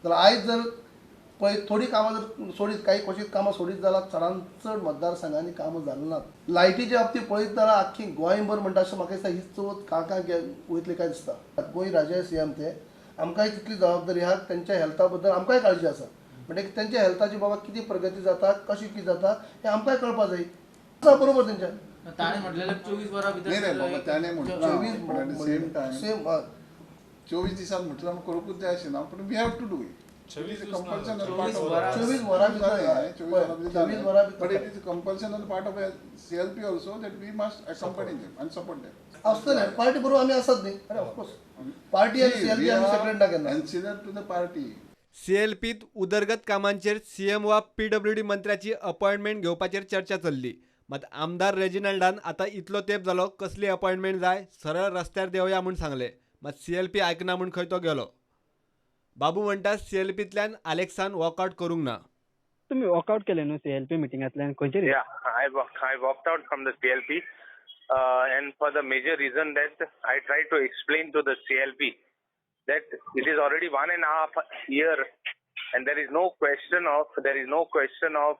जाल्यार आयज जर पळय थोडी कामां जर सोडीत काही क्वचित कामां सोडीत जाल्यार चडांत चड मतदारसंघांनी कामां जाल्ली नात. लायटीच्या बाबतींत पळयत जाल्यार आख्खी गोंयभर म्हणटा अशें म्हाका दिसता ही चवथ काळखांत वयतली काय दिसता. गोंय राज्य सीएम ते आमकांय तितली जबाबदारी आहा, तेंच्या हेल्था बद्दल आमकांय काळजी आसा. म्हणजे तेंच्या हेल्थाची बाबा किती प्रगती जाता, कशी कितें जाता हें आमकांय कळपाक जाय. आसा बरोबर तेंच्या ताणे म्हटलेले 24 वरां भितर नाही रे बाबा, त्याने म्हटलं सेम टाइम सेम 24 दिसांत म्हटलं आमी करूंकूच जाय अशें ना, पूण we have to do it. 24 24 वरां But it is a compulsional part of a CLP also that we must accompany them and support them. असतलें पार्टी बरोबर आमी आसात न्ही. अरे ऑफकोर्स पार्टी आनी सीएलपी आमी सेपरेट ना केन्ना. Consider to the party. सीएलपीत उदरगत कामांचेर सीएम वा पीडब्ल्यूडी मंत्र्याची अपॉइंटमेंट घेवपाचेर चर्चा चल्ली. मात आमदार रेजिनाल्डान आतां इतलो तेंप जालो कसली अपॉइंटमेंट जाय सरळ रस्त्यार देवया म्हूण सांगलें. मात सीएलपी आयकना म्हूण खंय तो गेलो. बाबू म्हणटा सीएलपींतल्यान आलेक्सान वॉकआउट करूंक ना. तुम्ही वॉकआउट केले न्हू सीएलपी मिटिंगांतल्यान खंयचे Yeah, I walked out from the CLP, and for the major reason that I tried to explain to the CLP that it is already 1.5 year, and there is no question of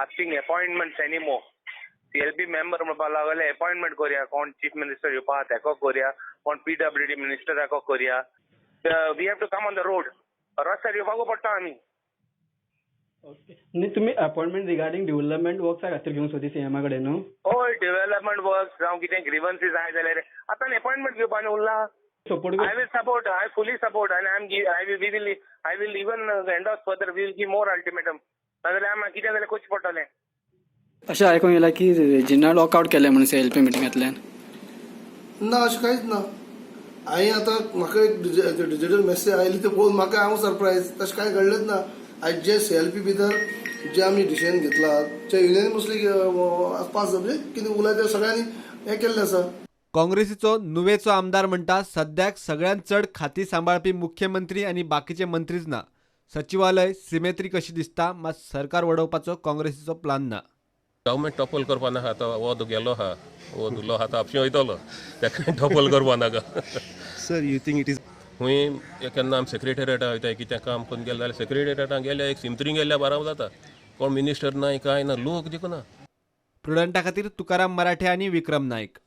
asking appointments anymore. CLP member म्हणपाक लागले appointment करूया, कोण chief minister येवपा तेको करूया, कोण PWD minister तेको करूया. We have to come on the road. रस्त्यार येवपाक पडटा आमी. न्ही तुम्ही अपॉइंटमेंट रिगार्डिंग डेव्हलपमेंट वर्क्सा खातीर घेवंक सोदी सीएमा कडेन न्हू. होय, डेव्हलपमेंट वर्क जावं कितें ग्रीवन्सीस आहाय जाल्यार आतां अपॉइंटमेंट घेवपाक उरला. Support I will support. I fully support, and I will even endorse further. We will give more ultimatum. नाजाल्यार आमी कितें जाल्यार करचें पडटलें. अशें आयकूंक येला की रेजिनाल्ड वॉकआउट केलें म्हणून सीएलपी मिटिंगांतल्यान. ना अशें कांयच ना. हांवें आतां म्हाका एक डिजिटल मेसेज आयली ते पळोवन म्हाका हांव सरप्रायज. तशें कांय घडलेंच ना. आयज जे सीएलपी भितर जे आमी डिसिजन घेतला ते युनियनिमसली पास म्हणजे कितें उलयता ते सगळ्यांनी हें केल्लें आसा. काँग्रेसीचो नुवेचो आमदार म्हणटा सद्याक सगळ्यांत चड खाती सांबाळपी मुख्यमंत्री आनी बाकीचे मंत्रीच ना. सचिवालय सिमेत्री कशी दिसता, मात सरकार वडोवपाचो काँग्रेसीचो प्लान ना. गव्हर्मेंट टॉपल करपा नाका. आतां हो गेलो हा, हो धुलो आतां आपशें वयतलो, ताका टॉपल करपा नाका. Sir you think it is खंय केन्ना आमी सेक्रेटेरियेटा वयताय कितें काम करून गेले जाल्यार सेक्रेटेरियेटान गेल्या एक सिमत्रीन गेल्यार बाराबर जाता. कोण मिनिस्टर नाय काय ना, लोक देखून ना. प्रुडंटा खातीर तुकाराम मराठे आनी विक्रम नायक.